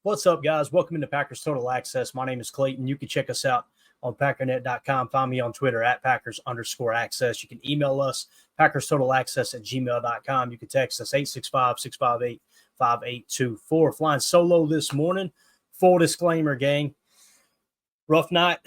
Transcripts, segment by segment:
What's up, guys? Welcome into Packers Total Access. My name is Clayton. You can check us out on Packernet.com. Find me on Twitter at Packers_access. You can email us, PackersTotalAccess@gmail.com. You can text us 865-658-5824. Flying solo this morning. Full disclaimer, gang. Rough night.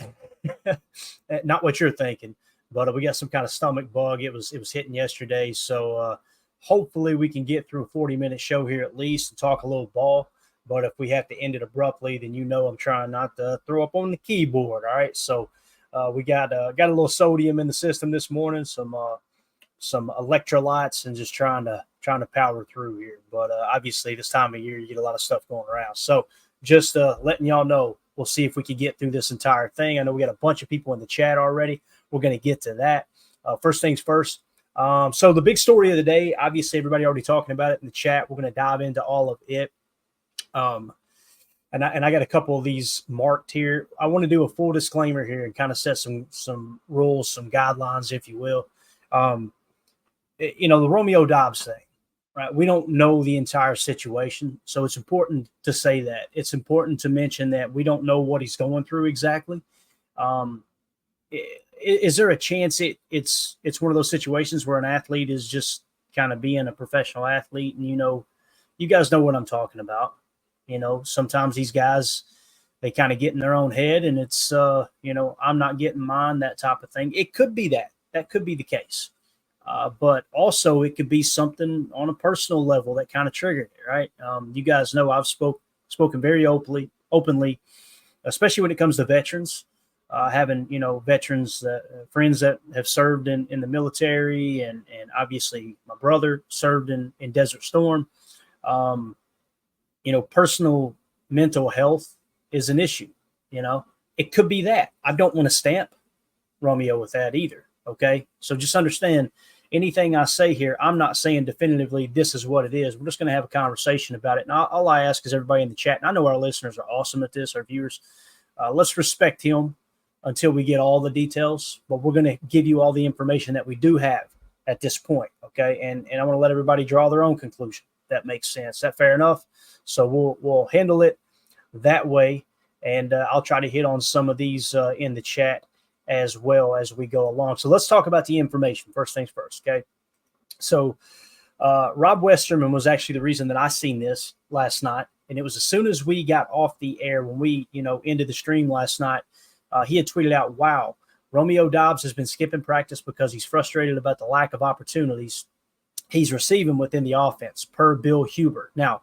Not what you're thinking, but we got some kind of stomach bug. It was hitting yesterday, so hopefully we can get through a 40-minute show here at least and talk a little ball. But if we have to end it abruptly, then I'm trying not to throw up on the keyboard. All right, so we got a little sodium in the system this morning, some electrolytes, and just trying to power through here. But obviously, this time of year, you get a lot of stuff going around. So just letting y'all know, we'll see if we can get through this entire thing. I know we got a bunch of people in the chat already. We're going to get to that. First things first. So the big story of the day, obviously, everybody already talking about it in the chat. We're going to dive into all of it. And I got a couple of these marked here. I want to do a full disclaimer here and kind of set some rules, some guidelines, if you will. The Romeo Doubs thing, right? We don't know the entire situation, so it's important to say that. It's important to mention that we don't know what he's going through exactly. Is there a chance it's one of those situations where an athlete is just kind of being a professional athlete, and you guys know what I'm talking about. Sometimes these guys, they kind of get in their own head, and it's, I'm not getting mine, that type of thing. It could be that. That could be the case. But also it could be something on a personal level that kind of triggered it, right? You guys know I've spoken very openly, especially when it comes to veterans, having, veterans, friends that have served in the military, and obviously my brother served in Desert Storm. Personal mental health is an issue. It could be that. I don't want to stamp Romeo with that either. Okay. So just understand, anything I say here, I'm not saying definitively this is what it is. We're just going to have a conversation about it. And all I ask is everybody in the chat, and I know our listeners are awesome at this, our viewers, let's respect him until we get all the details, but we're going to give you all the information that we do have at this point. Okay. And I want to let everybody draw their own conclusion. That makes sense. Is that fair enough? So we'll handle it that way, and I'll try to hit on some of these in the chat as well as we go along. So let's talk about the information. First things first, okay? So Rob Westerman was actually the reason that I seen this last night, and it was as soon as we got off the air, when we ended the stream last night, he had tweeted out, "Wow, Romeo Doubs has been skipping practice because he's frustrated about the lack of opportunities he's receiving within the offense, per Bill Huber." Now,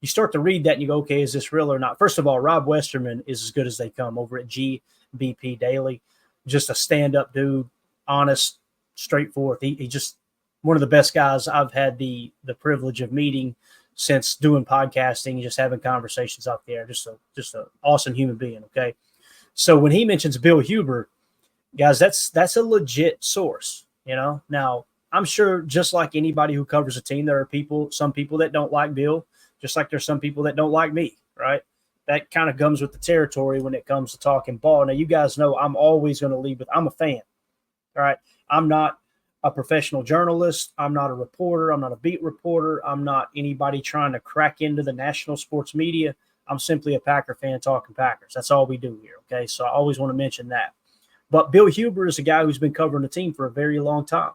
you start to read that and you go, okay, is this real or not? First of all, Rob Westerman is as good as they come over at GBP Daily. Just a stand-up dude, honest, straightforward. He just one of the best guys I've had the privilege of meeting since doing podcasting, just having conversations out there. Just an awesome human being, okay? So when he mentions Bill Huber, guys, that's a legit source, Now, I'm sure just like anybody who covers a team, there are some people that don't like Bill, just like there's some people that don't like me, right? That kind of comes with the territory when it comes to talking ball. Now, you guys know I'm always going to lead with, I'm a fan, all right? I'm not a professional journalist. I'm not a reporter. I'm not a beat reporter. I'm not anybody trying to crack into the national sports media. I'm simply a Packer fan talking Packers. That's all we do here, okay? So I always want to mention that. But Bill Huber is a guy who's been covering the team for a very long time.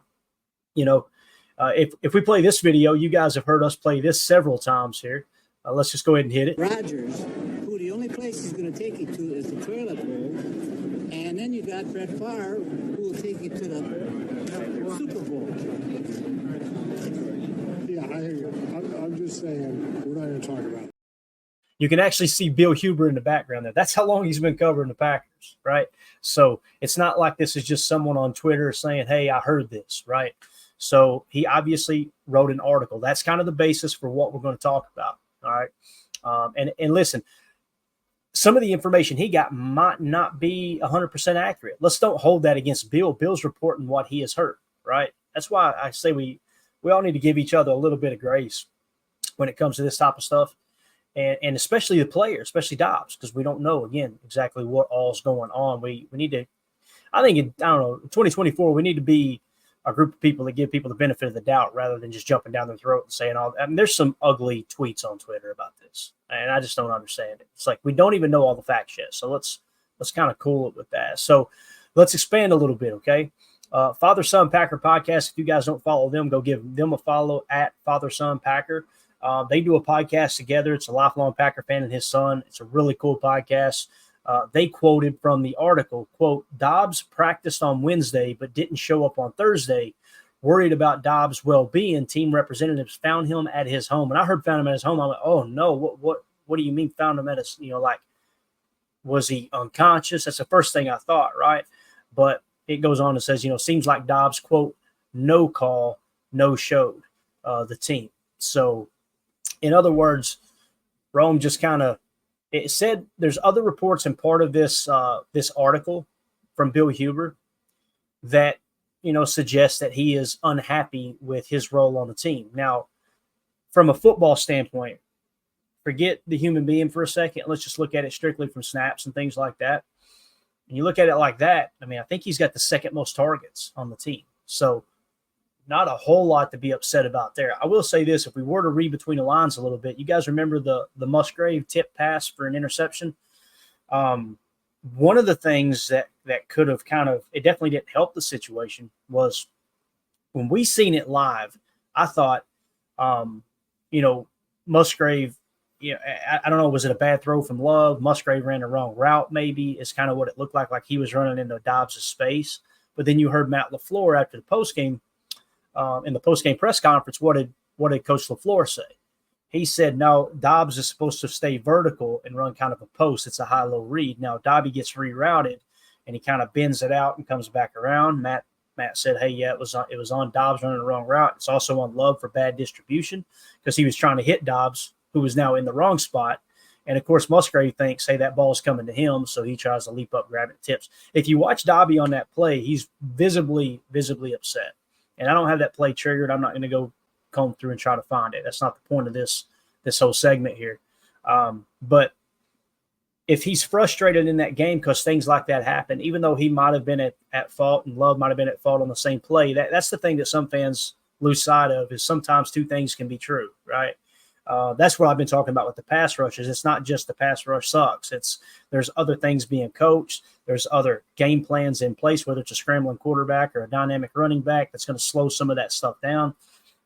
If we play this video, you guys have heard us play this several times here. Let's just go ahead and hit it. Rodgers, who the only place he's going to take you to is the toilet bowl. And then you got Brett Favre, who will take you to the Super Bowl. Yeah, I hear you. I'm just saying, we're not going to talk about it. You can actually see Bill Huber in the background there. That's how long he's been covering the Packers, right? So it's not like this is just someone on Twitter saying, hey, I heard this, right? So he obviously wrote an article. That's kind of the basis for what we're going to talk about, all right? And listen, some of the information he got might not be 100% accurate. Let's don't hold that against Bill. Bill's reporting what he has heard, right? That's why I say we all need to give each other a little bit of grace when it comes to this type of stuff. And especially the player, especially Doubs, because we don't know, again, exactly what all's going on. We need to, I think, in 2024, we need to be a group of people that give people the benefit of the doubt rather than just jumping down their throat and saying all. I mean, there's some ugly tweets on Twitter about this, and I just don't understand it. It's like we don't even know all the facts yet, so let's kind of cool it with that. So let's expand a little bit, okay? Father Son Packer podcast. If you guys don't follow them, go give them a follow at Father Son Packer. They do a podcast together. It's a lifelong Packer fan and his son. It's a really cool podcast. They quoted from the article, quote, Doubs practiced on Wednesday but didn't show up on Thursday. Worried about Doubs' well-being, team representatives found him at his home. And I heard found him at his home. I'm like, oh, no, what do you mean found him at his, like, was he unconscious? That's the first thing I thought, right? But it goes on and says, seems like Doubs, quote, no call, no showed the team. So, in other words, Rome just kind of, it said there's other reports and part of this this article from Bill Huber that, suggests that he is unhappy with his role on the team. Now, from a football standpoint, forget the human being for a second. Let's just look at it strictly from snaps and things like that. And you look at it like that, I mean, I think he's got the second most targets on the team. So not a whole lot to be upset about there. I will say this, if we were to read between the lines a little bit, you guys remember the Musgrave tip pass for an interception? One of the things that could have it definitely didn't help the situation was when we seen it live, I thought, Musgrave, I don't know, was it a bad throw from Love? Musgrave ran the wrong route, maybe, is kind of what it looked like he was running into Doubs' space. But then you heard Matt LaFleur after the postgame, in the postgame press conference, what did Coach LaFleur say? He said, no, Doubs is supposed to stay vertical and run kind of a post. It's a high-low read. Now, Dobby gets rerouted, and he kind of bends it out and comes back around. Matt said, hey, yeah, it was on Doubs running the wrong route. It's also on Love for bad distribution because he was trying to hit Doubs, who was now in the wrong spot. And, of course, Musgrave thinks, hey, that ball's coming to him, so he tries to leap up, grab it, tips. If you watch Dobby on that play, he's visibly upset. And I don't have that play triggered. I'm not going to go comb through and try to find it. That's not the point of this whole segment here. But if he's frustrated in that game because things like that happen, even though he might have been at fault and Love might have been at fault on the same play, that's the thing that some fans lose sight of is sometimes two things can be true, right? That's what I've been talking about with the pass rushes. It's not just the pass rush sucks. There's other things being coached. There's other game plans in place, whether it's a scrambling quarterback or a dynamic running back that's going to slow some of that stuff down.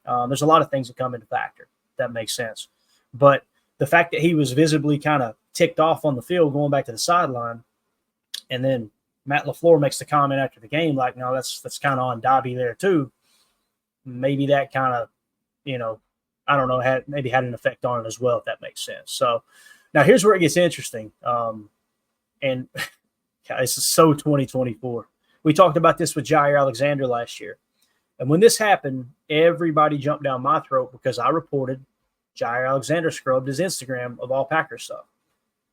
There's a lot of things that come into factor. If that makes sense. But the fact that he was visibly kind of ticked off on the field going back to the sideline, and then Matt LaFleur makes the comment after the game like, no, that's kind of on Dobby there too. Maybe that kind of, I don't know, had an effect on it as well, if that makes sense. So now here's where it gets interesting. And this is so 2024. We talked about this with Jair Alexander last year. And when this happened, everybody jumped down my throat because I reported Jair Alexander scrubbed his Instagram of all Packer stuff.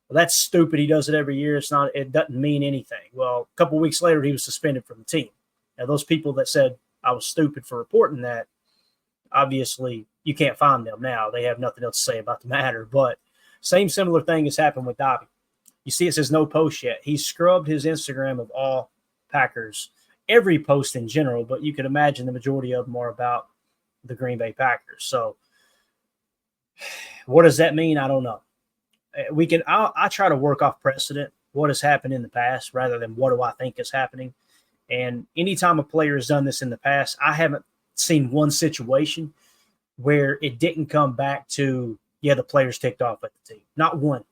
Well, that's stupid. He does it every year. It doesn't mean anything. Well, a couple of weeks later, he was suspended from the team. Now, those people that said I was stupid for reporting that, obviously, you can't find them now. They have nothing else to say about the matter. But similar thing has happened with Dobby. You see it says no post yet. He scrubbed his Instagram of all Packers, every post in general, but you can imagine the majority of them are about the Green Bay Packers. So what does that mean? I don't know. I try to work off precedent, what has happened in the past, rather than what do I think is happening. And anytime a player has done this in the past, I haven't seen one situation where it didn't come back to, the players ticked off at the team. Not one.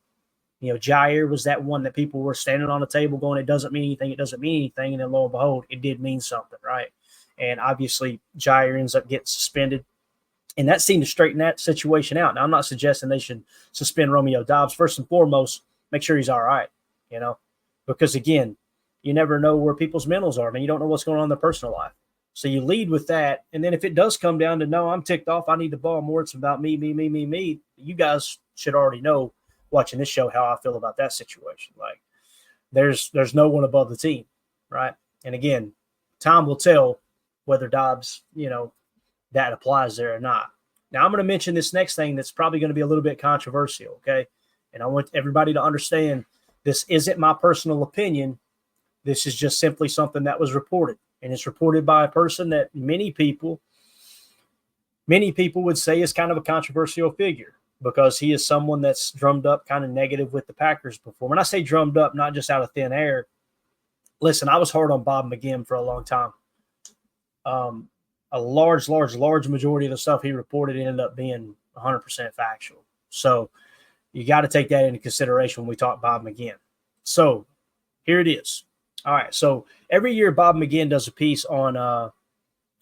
Jair was that one that people were standing on the table going, it doesn't mean anything, it doesn't mean anything. And then lo and behold, it did mean something, right? And obviously Jair ends up getting suspended. And that seemed to straighten that situation out. Now, I'm not suggesting they should suspend Romeo Doubs. First and foremost, make sure he's all right, because, again, you never know where people's mentals are. I mean, you don't know what's going on in their personal life. So you lead with that. And then if it does come down to, no, I'm ticked off, I need the ball more, it's about me, you guys should already know, watching this show, how I feel about that situation. Like, there's no one above the team, right? And, again, time will tell whether Doubs, that applies there or not. Now, I'm going to mention this next thing that's probably going to be a little bit controversial, okay? And I want everybody to understand this isn't my personal opinion. This is just simply something that was reported. And it's reported by a person that many people would say is kind of a controversial figure, because he is someone that's drummed up kind of negative with the Packers before. When I say drummed up, not just out of thin air. Listen, I was hard on Bob McGinn for a long time. A large majority of the stuff he reported ended up being 100% factual. So you got to take that into consideration when we talk Bob McGinn. So here it is. All right. So every year Bob McGinn does a piece on the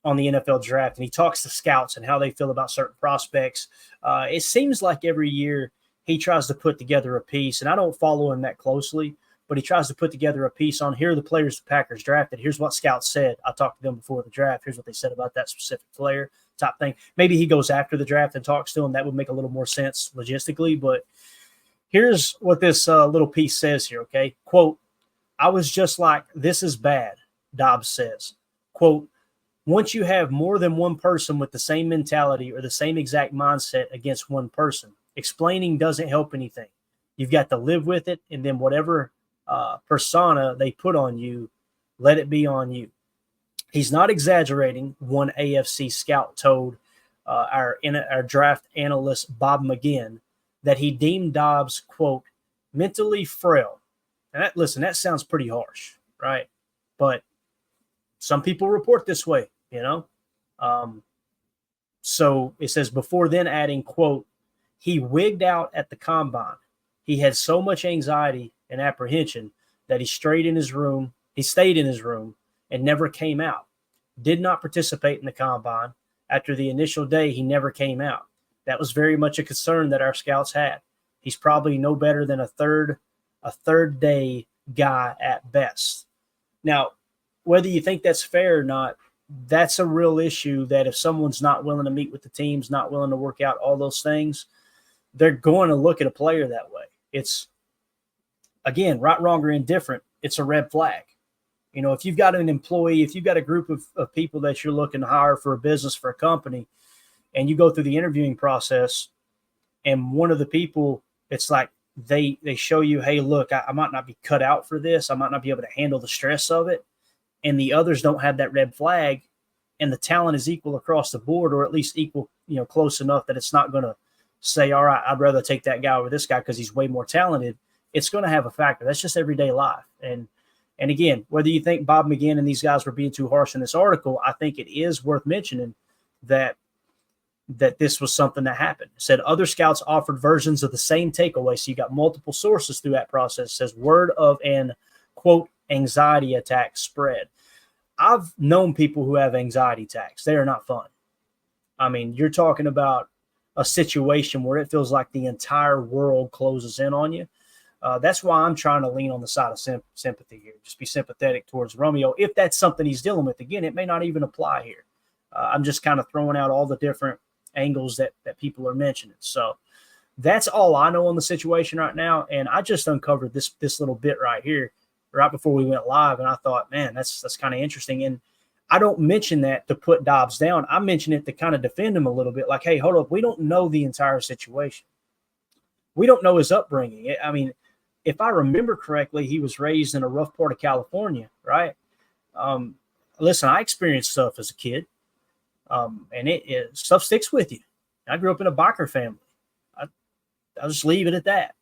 NFL draft, and he talks to scouts and how they feel about certain prospects. It seems like every year he tries to put together a piece, and I don't follow him that closely, but he tries to put together a piece on, here are the players the Packers drafted. Here's what scouts said. I talked to them before the draft. Here's what they said about that specific player, type thing. Maybe he goes after the draft and talks to them. That would make a little more sense logistically. But here's what this little piece says here, okay? Quote, "I was just like, this is bad," Doubs says. Quote, "Once you have more than one person with the same mentality or the same exact mindset against one person, explaining doesn't help anything. You've got to live with it, and then whatever persona they put on you, let it be on you." He's not exaggerating, one AFC scout told our draft analyst Bob McGinn that he deemed Doubs, quote, "mentally frail." And that sounds pretty harsh, right? But some people report this way, you know? So it says, before then adding, quote, "He wigged out at the combine. He had so much anxiety and apprehension that he stayed in his room and never came out. Did not participate in the combine. After the initial day, he never came out. That was very much a concern that our scouts had. He's probably no better than a third day guy at best." Now, whether you think that's fair or not, that's a real issue, that if someone's not willing to meet with the teams, not willing to work out all those things, they're going to look at a player that way. It's, again, right, wrong, or indifferent, it's a red flag. You know, if you've got an employee, if you've got a group of people that you're looking to hire for a business, for a company, and you go through the interviewing process, and one of the people, it's like they show you, hey, look, I might not be cut out for this. I might not be able to handle the stress of it. And the others don't have that red flag, and the talent is equal across the board, or at least equal, close enough that it's not going to say, all right, I'd rather take that guy over this guy because he's way more talented. It's going to have a factor. That's just everyday life. And again, whether you think Bob McGinn and these guys were being too harsh in this article, I think it is worth mentioning that this was something that happened. It said other scouts offered versions of the same takeaway. So you got multiple sources through that process. It says word of an, quote, anxiety attack spread. I've known people who have anxiety attacks. They are not fun. I mean, you're talking about a situation where it feels like the entire world closes in on you. That's why I'm trying to lean on the side of sympathy here. Just be sympathetic towards Romeo. If that's something he's dealing with, again, it may not even apply here. I'm just kind of throwing out all the different angles that people are mentioning. So that's all I know on the situation right now. And I just uncovered this little bit right here right before we went live. And I thought, man, that's kind of interesting. And I don't mention that to put Doubs down. I mention it to kind of defend him a little bit. Like, hey, hold up. We don't know the entire situation. We don't know his upbringing. I mean, if I remember correctly, he was raised in a rough part of California, right? Listen, I experienced stuff as a kid, and stuff sticks with you. I grew up in a biker family. I'll just leave it at that.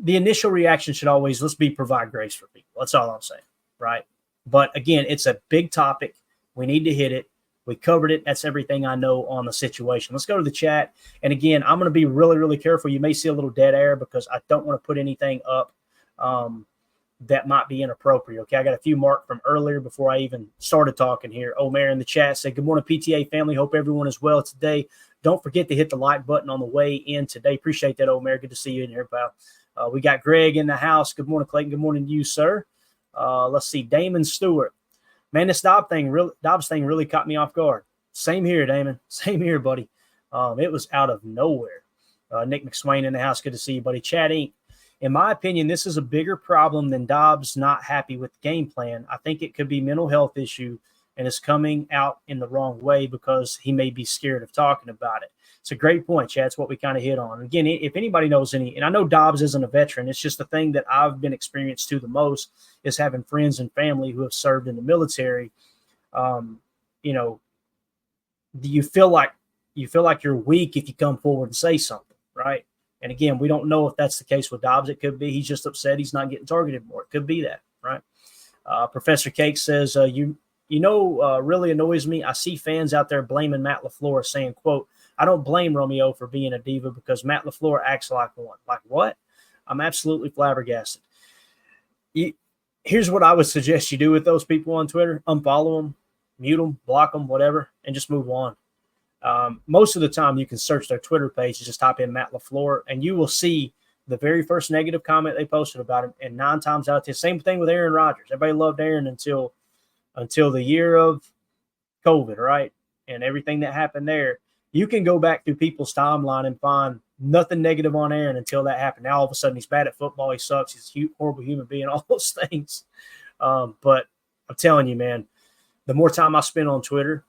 The initial reaction should always, provide grace for people. That's all I'm saying, right? But again, it's a big topic. We need to hit it. We covered it. That's everything I know on the situation. Let's go to the chat. And again, I'm going to be really, really careful. You may see a little dead air because I don't want to put anything up that might be inappropriate. Okay, I got a few marked from earlier before I even started talking here. Omer in the chat said, good morning, PTA family. Hope everyone is well today. Don't forget to hit the like button on the way in today. Appreciate that, Omer. Good to see you in here, pal. We got Greg in the house. Good morning, Clayton. Good morning to you, sir. Let's see, Damon Stewart. Man, this Doubs thing really caught me off guard. Same here, Damon. Same here, buddy. It was out of nowhere. Nick McSwain in the house. Good to see you, buddy. Chad Inc. In my opinion, this is a bigger problem than Doubs not happy with the game plan. I think it could be mental health issue and is coming out in the wrong way because he may be scared of talking about it. It's a great point, Chad. It's what we kind of hit on. Again, if anybody knows any, and I know Dobbs isn't a veteran, it's just the thing that I've been experienced to the most is having friends and family who have served in the military. You know, you feel like you're weak if you come forward and say something, right? And again, we don't know if that's the case with Dobbs. It could be he's just upset he's not getting targeted more. It could be that, right? Professor Cake says, really annoys me. I see fans out there blaming Matt LaFleur, saying, quote, I don't blame Romeo for being a diva because Matt LaFleur acts like one. Like what? I'm absolutely flabbergasted. Here's what I would suggest you do with those people on Twitter. Unfollow them, mute them, block them, whatever, and just move on. Most of the time you can search their Twitter page and just type in Matt LaFleur, and you will see the very first negative comment they posted about him. And 9 times out of 10, same thing with Aaron Rodgers. Everybody loved Aaron until the year of COVID, right? And everything that happened there. You can go back through people's timeline and find nothing negative on Aaron until that happened. Now all of a sudden he's bad at football. He sucks. He's a horrible human being, all those things. But I'm telling you, man, the more time I spend on Twitter,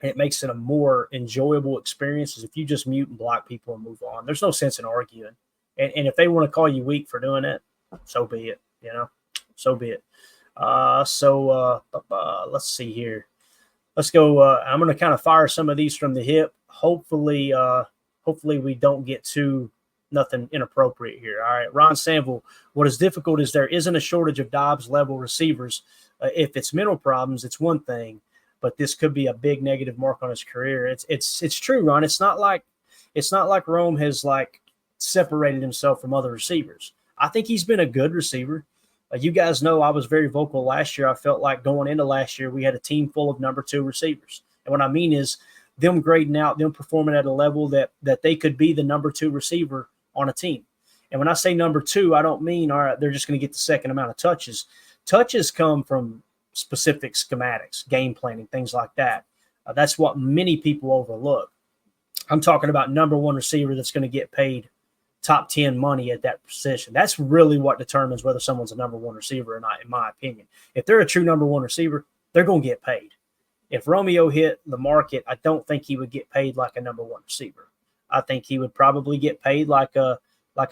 it makes it a more enjoyable experience if you just mute and block people and move on. There's no sense in arguing. And if they want to call you weak for doing it, so be it, so be it. Let's see here. Let's go. I'm going to kind of fire some of these from the hip. Hopefully we don't get too nothing inappropriate here. All right. Ron Sanville, what is difficult is there isn't a shortage of Dobbs level receivers. If it's mental problems, it's one thing, but this could be a big negative mark on his career. It's true, Ron. It's not like Rome has like separated himself from other receivers. I think he's been a good receiver. You guys know I was very vocal last year. I felt like going into last year, we had a team full of number 2 receivers. And what I mean is them grading out, them performing at a level that they could be the number 2 receiver on a team. And when I say number 2, I don't mean, all right, they're just going to get the second amount of touches. Touches come from specific schematics, game planning, things like that. That's what many people overlook. I'm talking about number 1 receiver that's going to get paid top 10 money at that position. That's really what determines whether someone's a number 1 receiver or not, in my opinion. If they're a true number 1 receiver, they're going to get paid. If Romeo hit the market, I don't think he would get paid like a number 1 receiver. I think he would probably get paid like a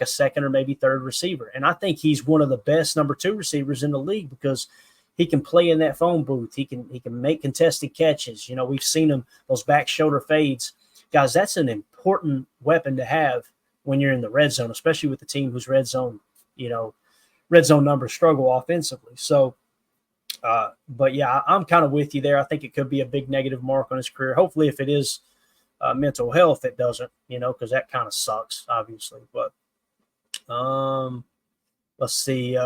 second or maybe third receiver. And I think he's one of the best number 2 receivers in the league because he can play in that phone booth. He can make contested catches. We've seen him, those back shoulder fades. Guys, that's an important weapon to have when you're in the red zone, especially with the team whose red zone numbers struggle offensively. So, but yeah, I'm kind of with you there. I think it could be a big negative mark on his career. Hopefully, if it is mental health, it doesn't, because that kind of sucks, obviously. But let's see.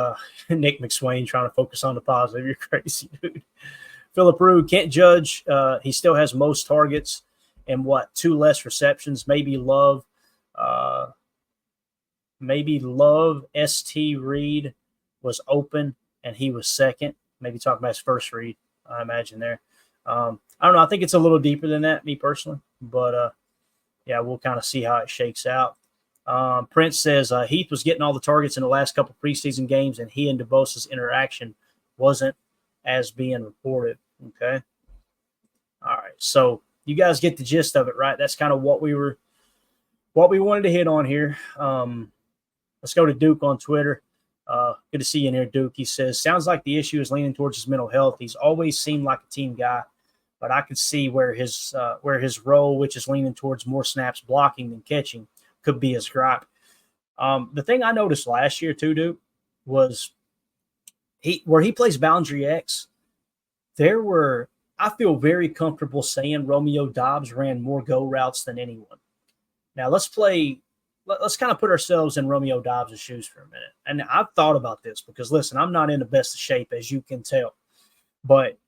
Nick McSwain trying to focus on the positive. You're crazy, dude. Philip Rue can't judge. He still has most targets and 2 less receptions. Maybe Love. St. Reed was open and he was second. Maybe talking about his first read, I imagine there. I don't know. I think it's a little deeper than that, me personally. But, yeah, we'll kind of see how it shakes out. Prince says Heath was getting all the targets in the last couple preseason games, and he and DeBosa's interaction wasn't as being reported. Okay. All right. So you guys get the gist of it, right? That's kind of what we wanted to hit on here. Let's go to Duke on Twitter. Good to see you in here, Duke. He says, sounds like the issue is leaning towards his mental health. He's always seemed like a team guy, but I could see where his role, which is leaning towards more snaps blocking than catching, could be his gripe. The thing I noticed last year too, Duke, was where he plays boundary X, I feel very comfortable saying Romeo Doubs ran more go routes than anyone. Now let's kind of put ourselves in Romeo Doubs' shoes for a minute. And I've thought about this because, listen, I'm not in the best of shape, as you can tell. But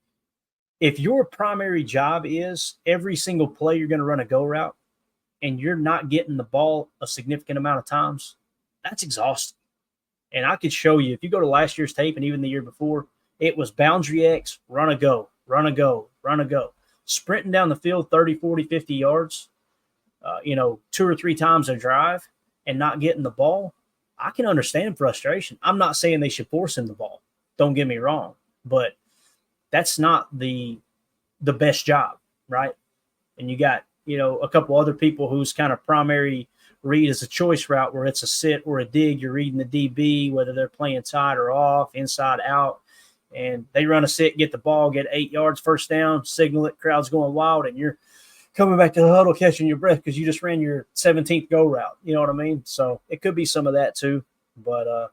if your primary job is every single play you're going to run a go route and you're not getting the ball a significant amount of times, that's exhausting. And I could show you, if you go to last year's tape and even the year before, it was boundary X, run a go, run a go, run a go. Sprinting down the field 30, 40, 50 yards, 2 or 3 times a drive and not getting the ball, I can understand frustration. I'm not saying they should force him the ball. Don't get me wrong. But that's not the best job, right? And you got a couple other people whose kind of primary read is a choice route where it's a sit or a dig. You're reading the DB, whether they're playing tight or off, inside, out. And they run a sit, get the ball, get 8 yards, first down, signal it, crowd's going wild, and you're coming back to the huddle catching your breath because you just ran your 17th go route. You know what I mean? So it could be some of that too. But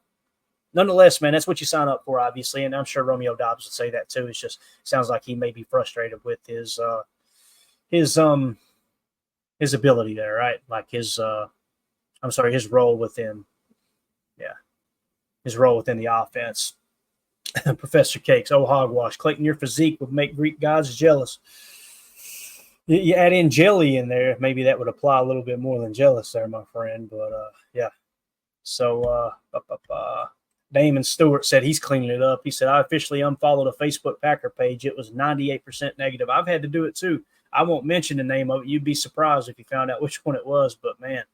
nonetheless, man, that's what you sign up for, obviously. And I'm sure Romeo Doubs would say that too. It's just sounds like he may be frustrated with his ability there, right? Like his role within the offense. Professor Cakes, oh hogwash. Clayton, your physique would make Greek gods jealous. You add in jelly in there, maybe that would apply a little bit more than jealous there, my friend. But yeah. So Damon Stewart said he's cleaning it up. He said, I officially unfollowed a Facebook Packer page. It was 98% negative. I've had to do it too. I won't mention the name of it. You'd be surprised if you found out which one it was. But man,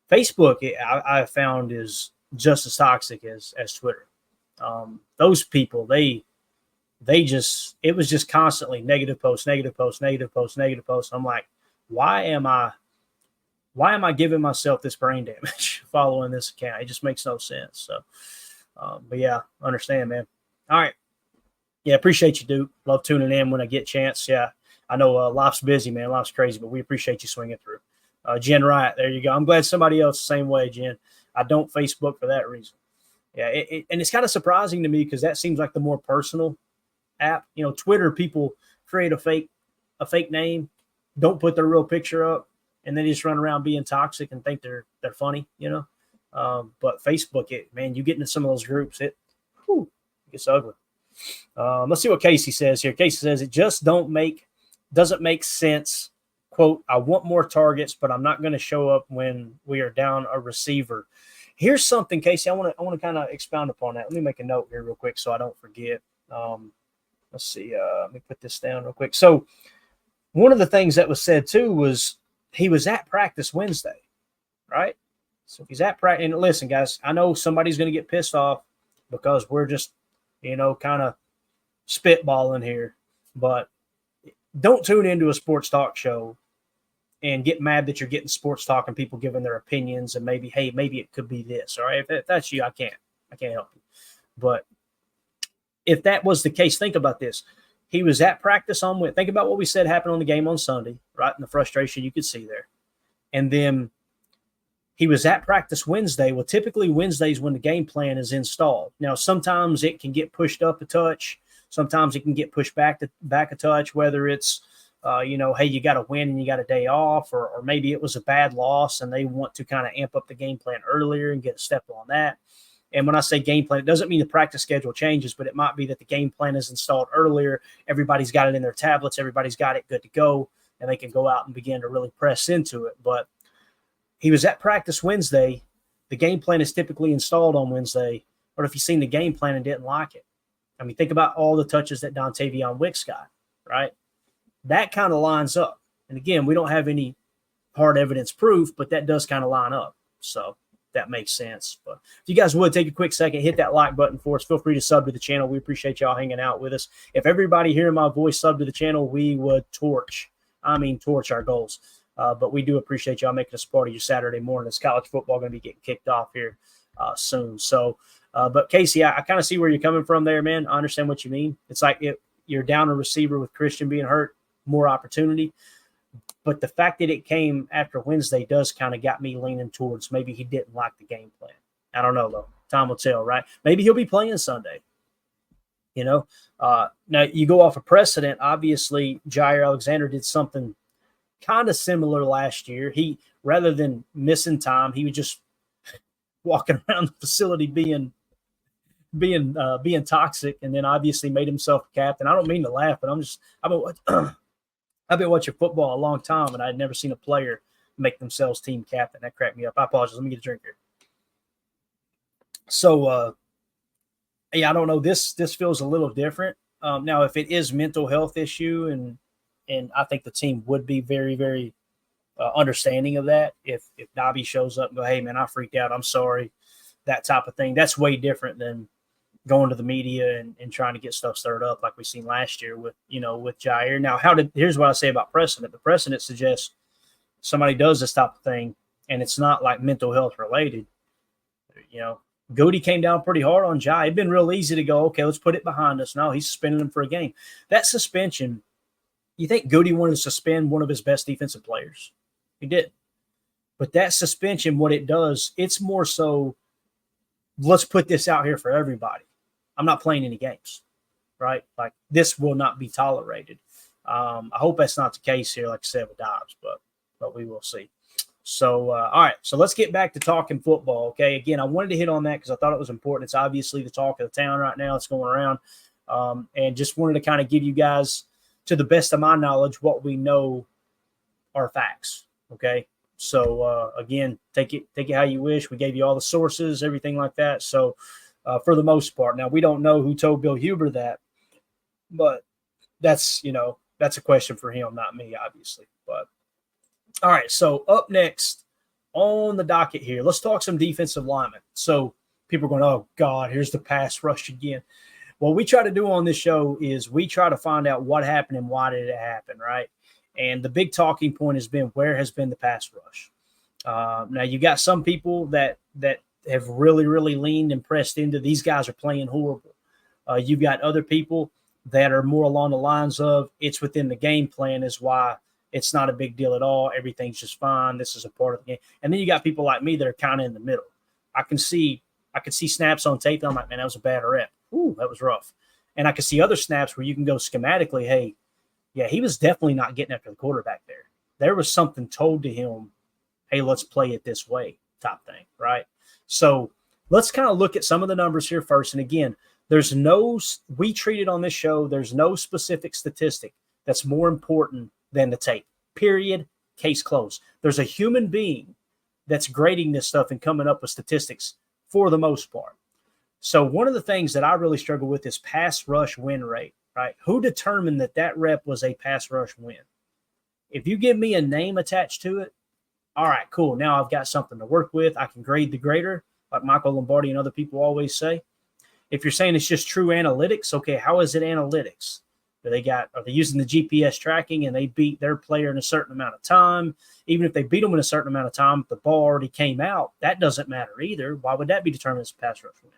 Facebook, I found is just as toxic as Twitter. Those people, it was just constantly negative posts, negative posts, negative posts, negative posts. I'm like, why am I giving myself this brain damage following this account? It just makes no sense. So, but yeah, understand, man. All right. Yeah. Appreciate you, Duke. Love tuning in when I get a chance. Yeah. I know life's busy, man. Life's crazy, but we appreciate you swinging through. Jen Wright, there you go. I'm glad somebody else the same way, Jen. I don't Facebook for that reason. Yeah, and it's kind of surprising to me because that seems like the more personal app. Twitter, people create a fake name, don't put their real picture up, and then just run around being toxic and think they're funny, But Facebook, you get into some of those groups, it gets ugly. Let's see what Casey says here. Casey says it just doesn't make sense. Quote, I want more targets, but I'm not going to show up when we are down a receiver. Here's something, Casey, I want to kind of expound upon that. Let me make a note here real quick so I don't forget. Let's see. Let me put this down real quick. So one of the things that was said too was he was at practice Wednesday, right? So if he's at practice, and listen, guys, I know somebody's going to get pissed off because we're just, kind of spitballing here, but don't tune into a sports talk show and get mad that you're getting sports talk and people giving their opinions and maybe it could be this. All right. If that's you, I can't help you. But if that was the case, think about this. He was at practice think about what we said happened on the game on Sunday, right? And the frustration you could see there. And then he was at practice Wednesday. Well, typically Wednesdays when the game plan is installed. Now, sometimes it can get pushed up a touch. Sometimes it can get pushed back a touch, whether it's, hey, you got to win and you got a day off, or maybe it was a bad loss and they want to kind of amp up the game plan earlier and get a step on that. And when I say game plan, it doesn't mean the practice schedule changes, but it might be that the game plan is installed earlier. Everybody's got it in their tablets. Everybody's got it good to go, and they can go out and begin to really press into it. But he was at practice Wednesday. The game plan is typically installed on Wednesday. But if you've seen the game plan and didn't like it, I mean, think about all the touches that Dontavion Wicks got, right? That kind of lines up. And again, we don't have any hard evidence proof, but that does kind of line up. So that makes sense. But if you guys would take a quick second, hit that like button for us. Feel free to sub to the channel. We appreciate y'all hanging out with us. If everybody hearing my voice sub to the channel, we would torch our goals. But we do appreciate y'all making us part of your Saturday morning. It's college football going to be getting kicked off here soon. So, but Casey, I kind of see where you're coming from there, man. I understand what you mean. It's like you're down a receiver with Christian being hurt, more opportunity. But the fact that it came after Wednesday does kind of got me leaning towards maybe he didn't like the game plan. I don't know, though. Time will tell, right? Maybe he'll be playing Sunday. Now you go off a precedent. Obviously, Jair Alexander did something kind of similar last year. He, rather than missing time, he was just walking around the facility being toxic, and then obviously made himself a captain. I don't mean to laugh, but I've been watching football a long time, and I'd never seen a player make themselves team captain. That cracked me up. I apologize. Let me get a drink here. So, I don't know. This feels a little different. Now, if it is mental health issue, and I think the team would be very, very understanding of that. If Dobby shows up and go, hey, man, I freaked out. I'm sorry. That type of thing. That's way different than going to the media and trying to get stuff stirred up like we seen last year with Jair. Now, here's what I say about precedent. The precedent suggests somebody does this type of thing and it's not like mental health related, Goody came down pretty hard on Jai. It'd been real easy to go, okay, let's put it behind us. No, he's suspending him for a game. That suspension, you think Goody wanted to suspend one of his best defensive players? He did. But that suspension, what it does, it's more so, let's put this out here for everybody. I'm not playing any games, right? Like, this will not be tolerated. I hope that's not the case here, like I said, with Doubs, but we will see. So, all right, so let's get back to talking football, okay? Again, I wanted to hit on that because I thought it was important. It's obviously the talk of the town right now. It's going around. And just wanted to kind of give you guys, to the best of my knowledge, what we know are facts, okay? So, again, take it how you wish. We gave you all the sources, everything like that. So, for the most part. Now, we don't know who told Bill Huber that, but that's a question for him, not me, obviously. But all right, so up next on the docket here, let's talk some defensive linemen. So people are going, oh, God, here's the pass rush again. What we try to do on this show is we try to find out what happened and why did it happen, right? And the big talking point has been, where has been the pass rush? Now, you got some people that have really, really leaned and pressed into these guys are playing horrible. You've got other people that are more along the lines of it's within the game plan is why it's not a big deal at all. Everything's just fine. This is a part of the game. And then you got people like me that are kind of in the middle. I can see snaps on tape. And I'm like, man, that was a bad rep. Ooh, that was rough. And I can see other snaps where you can go schematically, hey, yeah, he was definitely not getting after the quarterback there. There was something told to him, hey, let's play it this way type thing, right? So let's kind of look at some of the numbers here first. And again, we treat it on this show, there's no specific statistic that's more important than the tape. Period. Case closed. There's a human being that's grading this stuff and coming up with statistics for the most part. So one of the things that I really struggle with is pass rush win rate, right? Who determined that rep was a pass rush win? If you give me a name attached to it, all right, cool. Now I've got something to work with. I can grade the grader, like Michael Lombardi and other people always say. If you're saying it's just true analytics, okay, how is it analytics? Are they using the GPS tracking and they beat their player in a certain amount of time? Even if they beat them in a certain amount of time, if the ball already came out, that doesn't matter either. Why would that be determined as a pass rush win?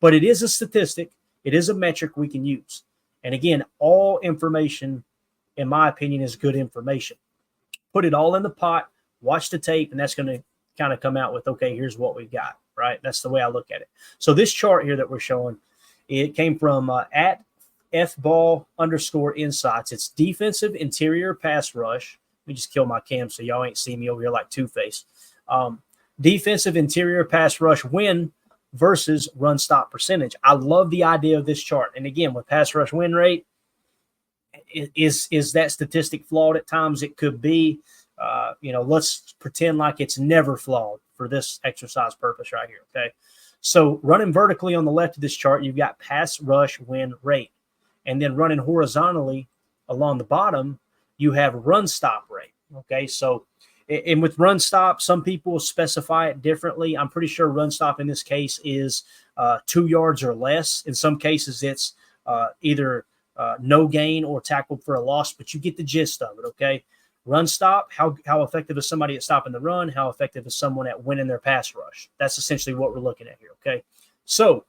But it is a statistic. It is a metric we can use. And again, all information, in my opinion, is good information. Put it all in the pot, watch the tape, and that's going to kind of come out with, okay, here's what we've got, right? That's the way I look at it. So this chart here that we're showing, it came from at FBall_insights. It's defensive interior pass rush. Let me just kill my cam so y'all ain't see me over here like Two-Face. Defensive interior pass rush win versus run stop percentage. I love the idea of this chart. And again, with pass rush win rate, is that statistic flawed at times? It could be. Let's pretend like it's never flawed for this exercise purpose right here, okay? So running vertically on the left of this chart, you've got pass rush win rate. And then running horizontally along the bottom, you have run stop rate, okay? So, and with run stop, some people specify it differently. I'm pretty sure run stop in this case is 2 yards or less. In some cases, it's either no gain or tackled for a loss, but you get the gist of it, okay? Run stop, how effective is somebody at stopping the run? How effective is someone at winning their pass rush? That's essentially what we're looking at here, okay? So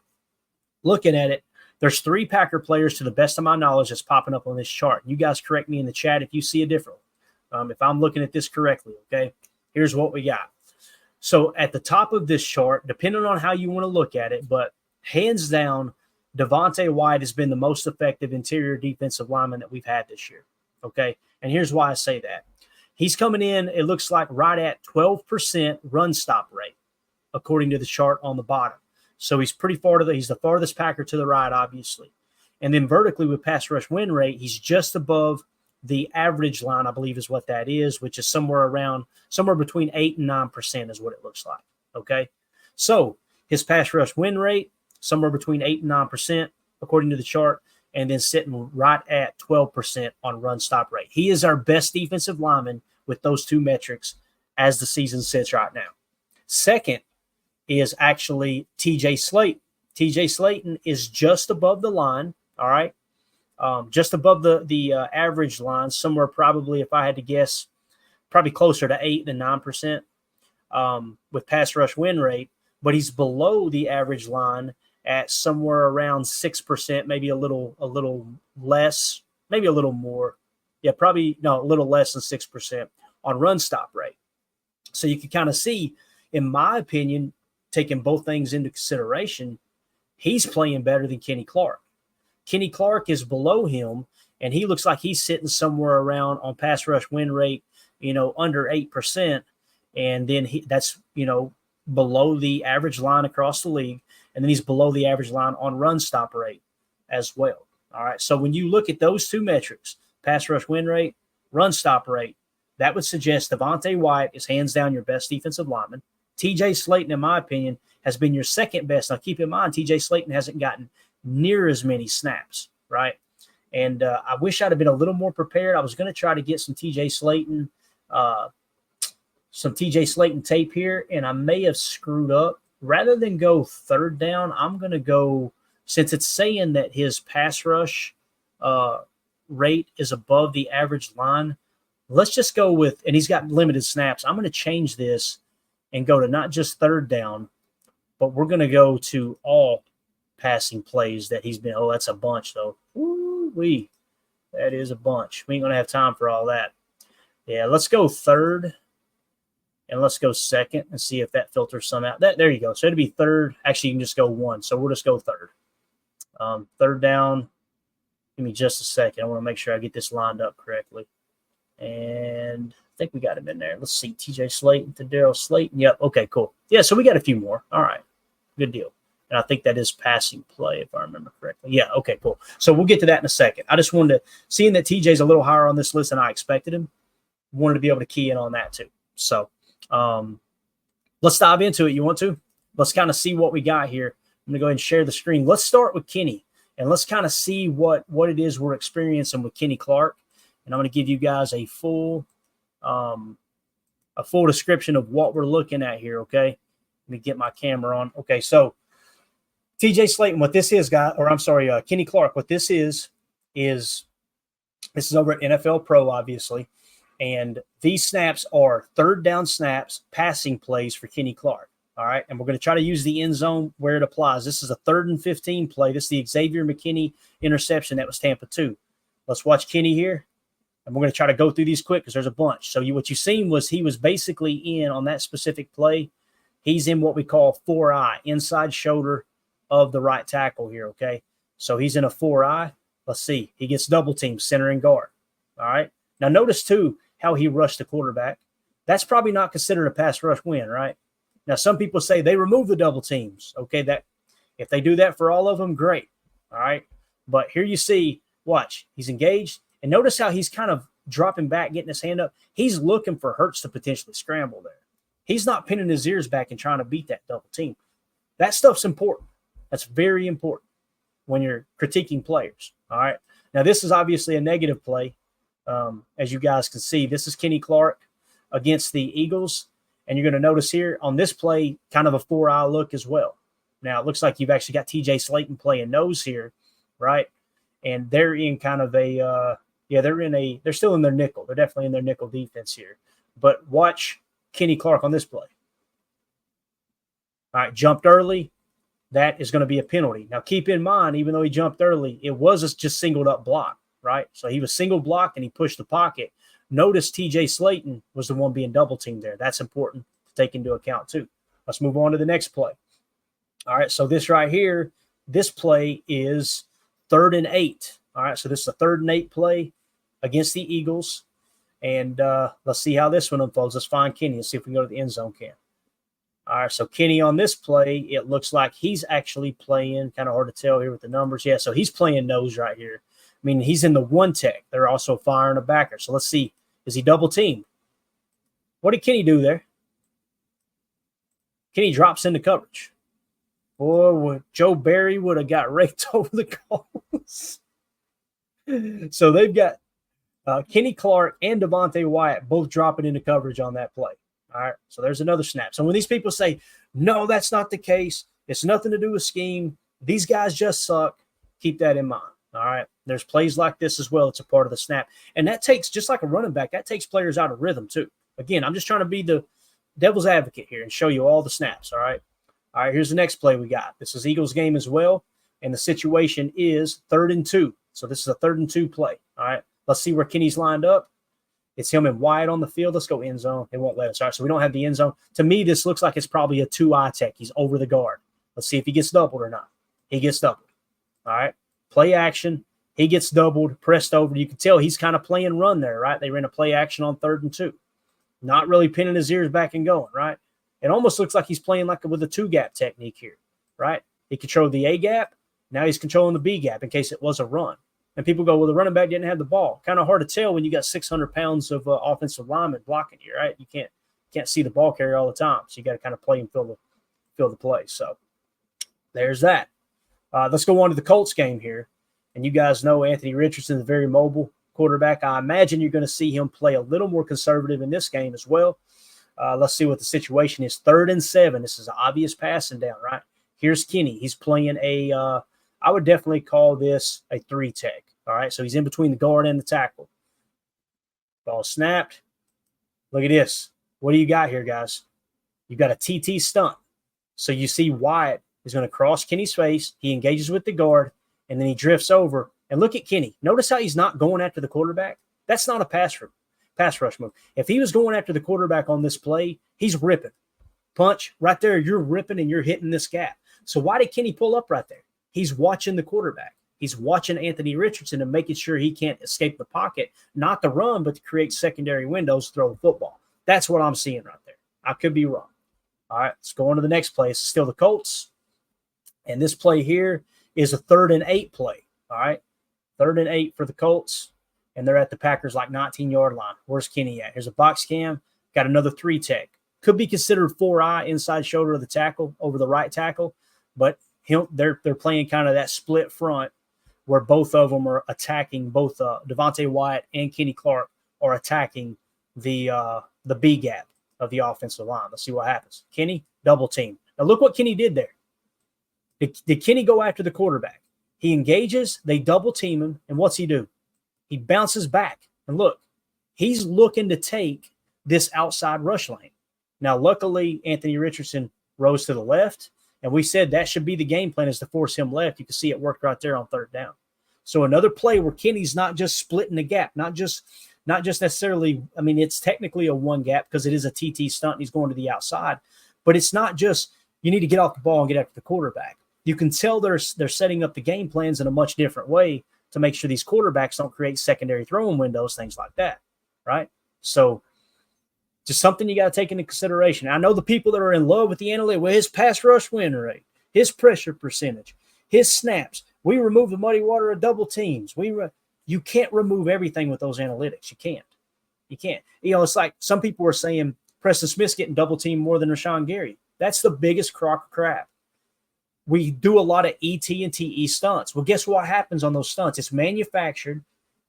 looking at it, there's 3 Packer players, to the best of my knowledge, that's popping up on this chart. You guys correct me in the chat if you see a different one. If I'm looking at this correctly, okay? Here's what we got. So at the top of this chart, depending on how you want to look at it, but hands down, Devontae White has been the most effective interior defensive lineman that we've had this year, okay? And here's why I say that. He's coming in, it looks like, right at 12% run stop rate, according to the chart on the bottom. So he's pretty far he's the farthest Packer to the right, obviously. And then vertically with pass rush win rate, he's just above the average line, I believe is what that is, which is somewhere between 8 and 9% is what it looks like, okay? So his pass rush win rate, somewhere between 8 and 9%, according to the chart, and then sitting right at 12% on run stop rate. He is our best defensive lineman with those 2 metrics as the season sits right now. Second is actually TJ Slayton. TJ Slayton is just above the line, all right? Just above the average line, somewhere probably, if I had to guess, probably closer to 8 than 9% with pass rush win rate, but he's below the average line at somewhere around 6%, maybe a little less, maybe a little more. Yeah, probably no, a little less than 6% on run stop rate. So you can kind of see, in my opinion, taking both things into consideration, he's playing better than Kenny Clark. Kenny Clark is below him, and he looks like he's sitting somewhere around on pass rush win rate, under 8%. And then that's, below the average line across the league. And then he's below the average line on run stop rate as well. All right. So when you look at those two metrics, pass rush win rate, run stop rate, that would suggest Devontae Wyatt is hands down your best defensive lineman. TJ Slaton, in my opinion, has been your second best. Now, keep in mind, TJ Slaton hasn't gotten near as many snaps, right? And I wish I'd have been a little more prepared. I was going to try to get some TJ Slaton tape here, and I may have screwed up. Rather than go third down, I'm going to go, since it's saying that his pass rush rate is above the average line, let's just go with, and he's got limited snaps. I'm going to change this and go to not just third down, but we're going to go to all passing plays that he's been. Oh, that's a bunch, though. Ooh-wee. That is a bunch. We ain't going to have time for all that. Yeah, let's go third, and let's go second and see if that filters some out. There you go. So it'll be third. Actually, you can just go one. So we'll just go third. Third down. Give me just a second. I want to make sure I get this lined up correctly. And I think we got him in there. Let's see. TJ Slaton to Daryl Slaton. Yep. Okay, cool. Yeah, so we got a few more. All right. Good deal. And I think that is passing play, if I remember correctly. Yeah, okay, cool. So we'll get to that in a second. I just wanted to, seeing that TJ's a little higher on this list than I expected him, wanted to be able to key in on that too. So let's dive into it. You want to? Let's kind of see what we got here. I'm going to go ahead and share the screen. Let's start with Kenny, and let's kind of see what it is we're experiencing with Kenny Clark. And I'm going to give you guys a full description of what we're looking at here, okay? Let me get my camera on. Okay, so TJ Slaton, what this is, Kenny Clark, what this is this is over at NFL Pro, obviously, and these snaps are third down snaps, passing plays for Kenny Clark, all right? And we're going to try to use the end zone where it applies. This is a 3rd and 15 play. This is the Xavier McKinney interception that was Tampa 2. Let's watch Kenny here. And we're going to try to go through these quick because there's a bunch. So what you seen was he was basically in on that specific play. He's in what we call 4-eye, inside shoulder of the right tackle here, okay? So he's in a 4-eye. Let's see. He gets double teamed, center and guard. All right? Now notice, too, how he rushed the quarterback. That's probably not considered a pass rush win, right? Now some people say they remove the double teams, okay? That if they do that for all of them, great, all right? But here you see, watch, he's engaged. And notice how he's kind of dropping back, getting his hand up. He's looking for Hurts to potentially scramble there. He's not pinning his ears back and trying to beat that double team. That stuff's important. That's very important when you're critiquing players, all right? Now, this is obviously a negative play. As you guys can see, this is Kenny Clark against the Eagles. And you're going to notice here on this play, kind of a 4-eye look as well. Now, it looks like you've actually got TJ Slaton playing nose here, right? And they're in kind of a they're still in their nickel. They're definitely in their nickel defense here. But watch Kenny Clark on this play. All right, jumped early. That is going to be a penalty. Now, keep in mind, even though he jumped early, it was just singled up block, right? So he was single blocked and he pushed the pocket. Notice TJ Slaton was the one being double teamed there. That's important to take into account too. Let's move on to the next play. All right, so this right here, this play is 3rd and 8. All right, so this is a 3rd and 8 play against the Eagles. And let's see how this one unfolds. Let's find Kenny and see if we can go to the end zone cam. All right, so Kenny on this play, it looks like he's actually playing, kind of hard to tell here with the numbers. Yeah, so he's playing nose right here. I mean, he's in the 1 tech. They're also firing a backer. So let's see. Is he double teamed? What did Kenny do there? Kenny drops into coverage. Boy, Joe Barry would have got raked over the calls. So they've got Kenny Clark and Devontae Wyatt both dropping into coverage on that play. All right, so there's another snap. So when these people say, no, that's not the case, it's nothing to do with scheme, these guys just suck, keep that in mind. All right, there's plays like this as well. It's a part of the snap. And that takes, just like a running back, that takes players out of rhythm too. Again, I'm just trying to be the devil's advocate here and show you all the snaps, all right? All right, here's the next play we got. This is Eagles game as well, and the situation is 3rd and 2. So this is a 3rd and 2 play, all right? Let's see where Kenny's lined up. It's him and Wyatt on the field. Let's go end zone. It won't let us. All right, so we don't have the end zone. To me, this looks like it's probably a 2-eye tech. He's over the guard. Let's see if he gets doubled or not. He gets doubled. All right, play action. He gets doubled, pressed over. You can tell he's kind of playing run there, right? They ran a play action on 3rd and 2. Not really pinning his ears back and going, right? It almost looks like he's playing like with a 2-gap technique here, right? He controlled the A gap. Now he's controlling the B gap in case it was a run. And people go, well, the running back didn't have the ball. Kind of hard to tell when you got 600 pounds of offensive linemen blocking you, right? You can't see the ball carrier all the time. So you got to kind of play and fill the play. So there's that. Let's go on to the Colts game here. And you guys know Anthony Richardson is a very mobile quarterback. I imagine you're going to see him play a little more conservative in this game as well. Let's see what the situation is. 3rd and 7. This is an obvious passing down, right? Here's Kenny. He's playing I would definitely call this a 3-tech. All right, so he's in between the guard and the tackle. Ball snapped. Look at this. What do you got here, guys? You got a TT stunt. So you see Wyatt is going to cross Kenny's face. He engages with the guard, and then he drifts over. And look at Kenny. Notice how he's not going after the quarterback. That's not a pass rush move. If he was going after the quarterback on this play, he's ripping. Punch right there. You're ripping and you're hitting this gap. So why did Kenny pull up right there? He's watching the quarterback. He's watching Anthony Richardson and making sure he can't escape the pocket, not to run, but to create secondary windows to throw the football. That's what I'm seeing right there. I could be wrong. All right, let's go on to the next play. It's still the Colts. And this play here is a 3rd and 8 play. All right, 3rd and 8 for the Colts. And they're at the Packers like 19-yard line. Where's Kenny at? Here's a box cam. Got another 3-tech. Could be considered 4-eye inside shoulder of the tackle over the right tackle, but they're playing kind of that split front where both of them are attacking. Both Devontae Wyatt and Kenny Clark are attacking the B gap of the offensive line. Let's see what happens. Kenny, double team. Now look what Kenny did there. Did Kenny go after the quarterback? He engages, they double team him, and what's he do? He bounces back. And look, he's looking to take this outside rush lane. Now, luckily, Anthony Richardson rose to the left, and we said that should be the game plan is to force him left. You can see it worked right there on 3rd down. So another play where Kenny's not just splitting the gap, not just necessarily, I mean, it's technically a 1 gap because it is a TT stunt and he's going to the outside, but it's not just you need to get off the ball and get after the quarterback. You can tell they're setting up the game plans in a much different way to make sure these quarterbacks don't create secondary throwing windows, things like that, right? So just something you got to take into consideration. I know the people that are in love with the analytics, well, his pass rush win rate, his pressure percentage, his snaps. We remove the muddy water of double teams. You can't remove everything with those analytics. You can't. You know, it's like some people are saying Preston Smith's getting double teamed more than Rashawn Gary. That's the biggest crock of crap. We do a lot of ET and TE stunts. Well, guess what happens on those stunts? It's manufactured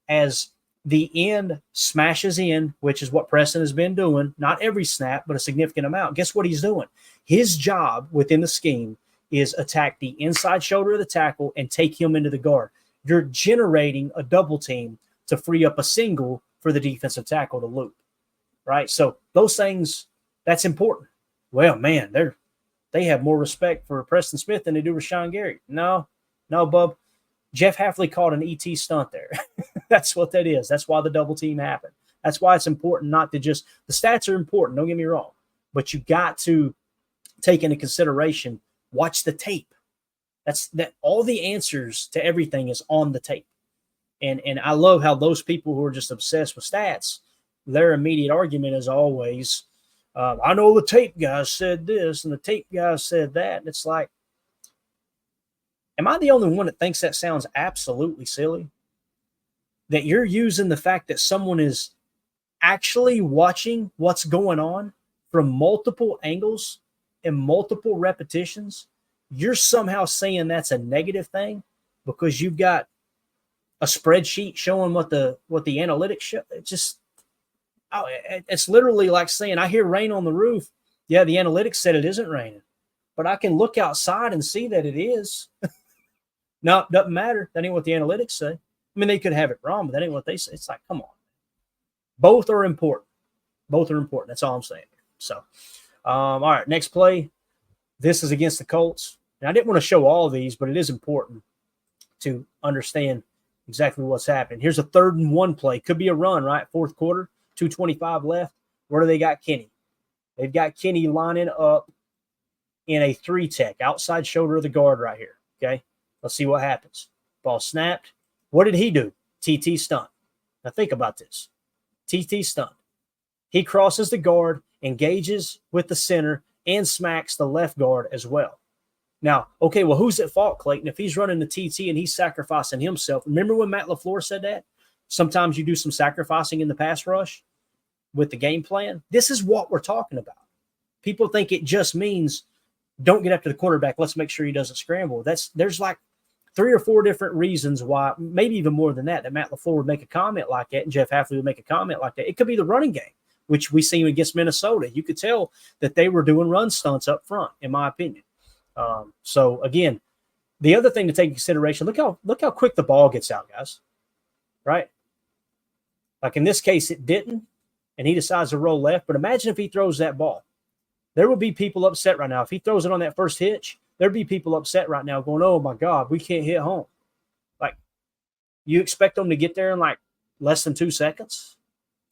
as the end smashes in, which is what Preston has been doing. Not every snap, but a significant amount. Guess what he's doing? His job within the scheme is attack the inside shoulder of the tackle and take him into the guard. You're generating a double team to free up a single for the defensive tackle to loop, right? So those things, that's important. Well, man, they have more respect for Preston Smith than they do Rashawn Gary. No, bub. Jeff Hafley called an ET stunt there. That's what that is. That's why the double team happened. That's why it's important not to just – the stats are important, don't get me wrong. But you got to take into consideration, watch the tape. That all the answers to everything is on the tape. And I love how those people who are just obsessed with stats, their immediate argument is always, I know the tape guys said this and the tape guys said that. And it's like, am I the only one that thinks that sounds absolutely silly? That you're using the fact that someone is actually watching what's going on from multiple angles and multiple repetitions. You're somehow saying that's a negative thing because you've got a spreadsheet showing what the analytics show. It's literally like saying, I hear rain on the roof. Yeah, the analytics said it isn't raining, but I can look outside and see that it is. No, it doesn't matter. That ain't what the analytics say. I mean, they could have it wrong, but that ain't what they say. It's like, come on. Both are important. Both are important. That's all I'm saying. So, all right, next play. This is against the Colts. And I didn't want to show all of these, but it is important to understand exactly what's happening. Here's a 3rd and 1 play. Could be a run, right? 4th quarter, 2:25 left. Where do they got Kenny? They've got Kenny lining up in a 3-tech, outside shoulder of the guard right here. Okay, let's see what happens. Ball snapped. What did he do? TT stunt. Now think about this. TT stunt. He crosses the guard, engages with the center, and smacks the left guard as well. Now, okay, well, who's at fault, Clayton? If he's running the TT and he's sacrificing himself, remember when Matt LaFleur said that? Sometimes you do some sacrificing in the pass rush with the game plan. This is what we're talking about. People think it just means don't get after the quarterback. Let's make sure he doesn't scramble. There's like 3 or 4 different reasons why, maybe even more than that Matt LaFleur would make a comment like that and Jeff Hafley would make a comment like that. It could be the running game, which we seen against Minnesota. You could tell that they were doing run stunts up front, in my opinion. So again, the other thing to take into consideration, look how quick the ball gets out, guys. Right? Like in this case, it didn't, and he decides to roll left. But imagine if he throws that ball. There would be people upset right now. If he throws it on that first hitch, there'd be people upset right now going, oh my God, we can't hit home. Like, you expect them to get there in like less than 2 seconds?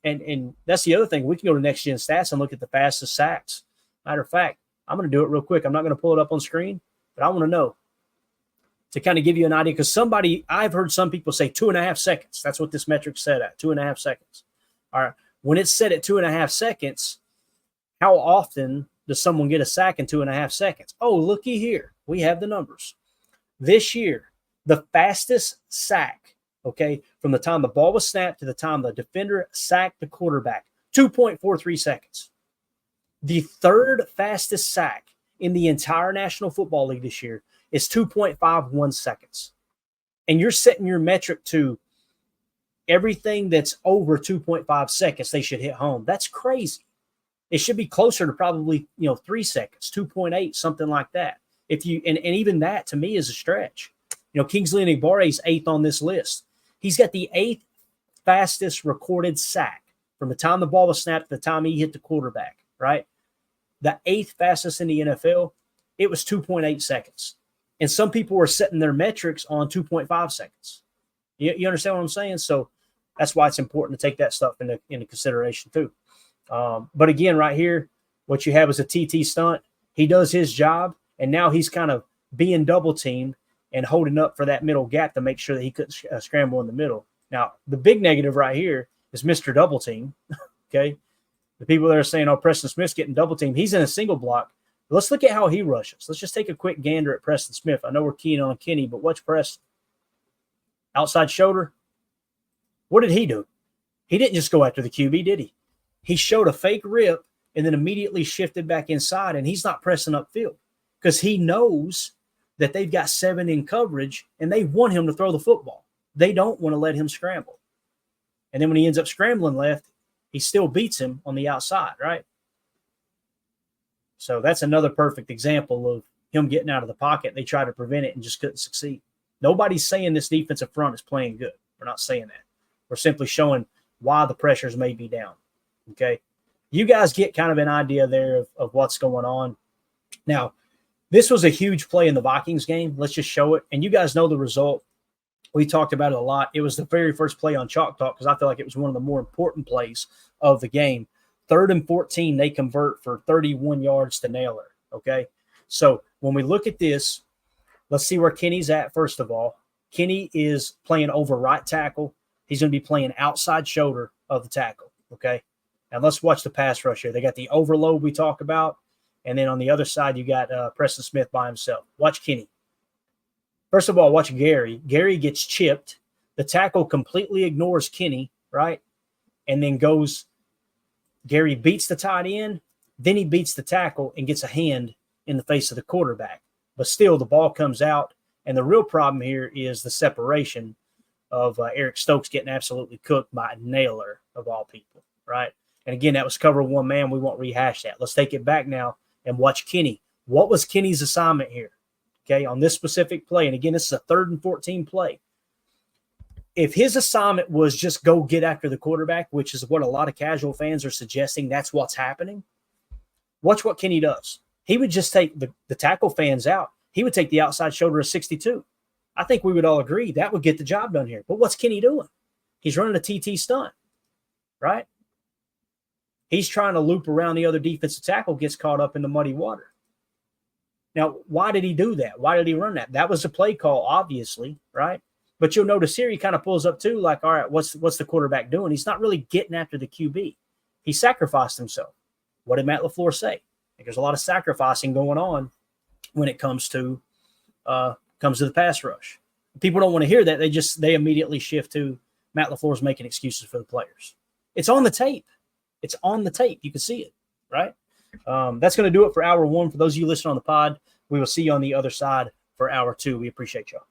And that's the other thing. We can go to Next Gen Stats and look at the fastest sacks. Matter of fact, I'm going to do it real quick. I'm not going to pull it up on screen, but I want to know to kind of give you an idea, because I've heard some people say 2.5 seconds. That's what this metric's set at, 2.5 seconds. All right. When it's set at 2.5 seconds, how often does someone get a sack in 2.5 seconds? Oh, looky here. We have the numbers. This year, the fastest sack, okay, from the time the ball was snapped to the time the defender sacked the quarterback, 2.43 seconds. The 3rd fastest sack in the entire National Football League this year is 2.51 seconds. And you're setting your metric to everything that's over 2.5 seconds, they should hit home. That's crazy. It should be closer to probably, 3 seconds, 2.8, something like that. And even that to me is a stretch. Kingsley Enagbare is 8th on this list. He's got the 8th fastest recorded sack from the time the ball was snapped to the time he hit the quarterback, right? The 8th fastest in the NFL, it was 2.8 seconds. And some people were setting their metrics on 2.5 seconds. You understand what I'm saying? So that's why it's important to take that stuff into consideration too. But again, right here, what you have is a TT stunt. He does his job, and now he's kind of being double teamed and holding up for that middle gap to make sure that he couldn't scramble in the middle. Now, the big negative right here is Mr. Double Team. Okay. The people that are saying, oh, Preston Smith's getting double teamed. He's in a single block. Let's look at how he rushes. Let's just take a quick gander at Preston Smith. I know we're keying on Kenny, but watch Preston. Outside shoulder. What did he do? He didn't just go after the QB, did he? He showed a fake rip and then immediately shifted back inside, and he's not pressing upfield because he knows that they've got 7 in coverage and they want him to throw the football. They don't want to let him scramble. And then when he ends up scrambling left, he still beats him on the outside, right? So that's another perfect example of him getting out of the pocket. They tried to prevent it and just couldn't succeed. Nobody's saying this defensive front is playing good. We're not saying that. We're simply showing why the pressures may be down. Okay. You guys get kind of an idea there of what's going on. Now, this was a huge play in the Vikings game. Let's just show it. And you guys know the result. We talked about it a lot. It was the very first play on Chalk Talk because I feel like it was one of the more important plays of the game. 3rd and 14, they convert for 31 yards to Naylor. Okay. So when we look at this, let's see where Kenny's at first of all. Kenny is playing over right tackle. He's going to be playing outside shoulder of the tackle. Okay. Now let's watch the pass rush here. They got the overload we talk about. And then on the other side, you got Preston Smith by himself. Watch Kenny. First of all, watch Gary. Gary gets chipped. The tackle completely ignores Kenny, right? And then goes, Gary beats the tight end. Then he beats the tackle and gets a hand in the face of the quarterback. But still, the ball comes out. And the real problem here is the separation of Eric Stokes getting absolutely cooked by Naylor, of all people, right? And again, that was cover 1 man. We won't rehash that. Let's take it back now and watch Kenny. What was Kenny's assignment here? Okay, on this specific play. And again, this is a 3rd and 14 play. if his assignment was just go get after the quarterback, which is what a lot of casual fans are suggesting that's what's happening, watch what Kenny does. He would just take the tackle fans out. He would take the outside shoulder of 62. I think we would all agree that would get the job done here. But what's Kenny doing? He's running a TT stunt, right? He's trying to loop around the other defensive tackle, gets caught up in the muddy water. Now, why did he do that? Why did he run that? That was a play call, obviously, right? But you'll notice here he kind of pulls up too, like, all right, what's the quarterback doing? He's not really getting after the QB. He sacrificed himself. What did Matt LaFleur say? I think there's a lot of sacrificing going on when it comes to the pass rush. People don't want to hear that. They immediately shift to Matt LaFleur's making excuses for the players. It's on the tape. It's on the tape. You can see it, right? That's going to do it for hour one. For those of you listening on the pod, we will see you on the other side for hour two. We appreciate y'all.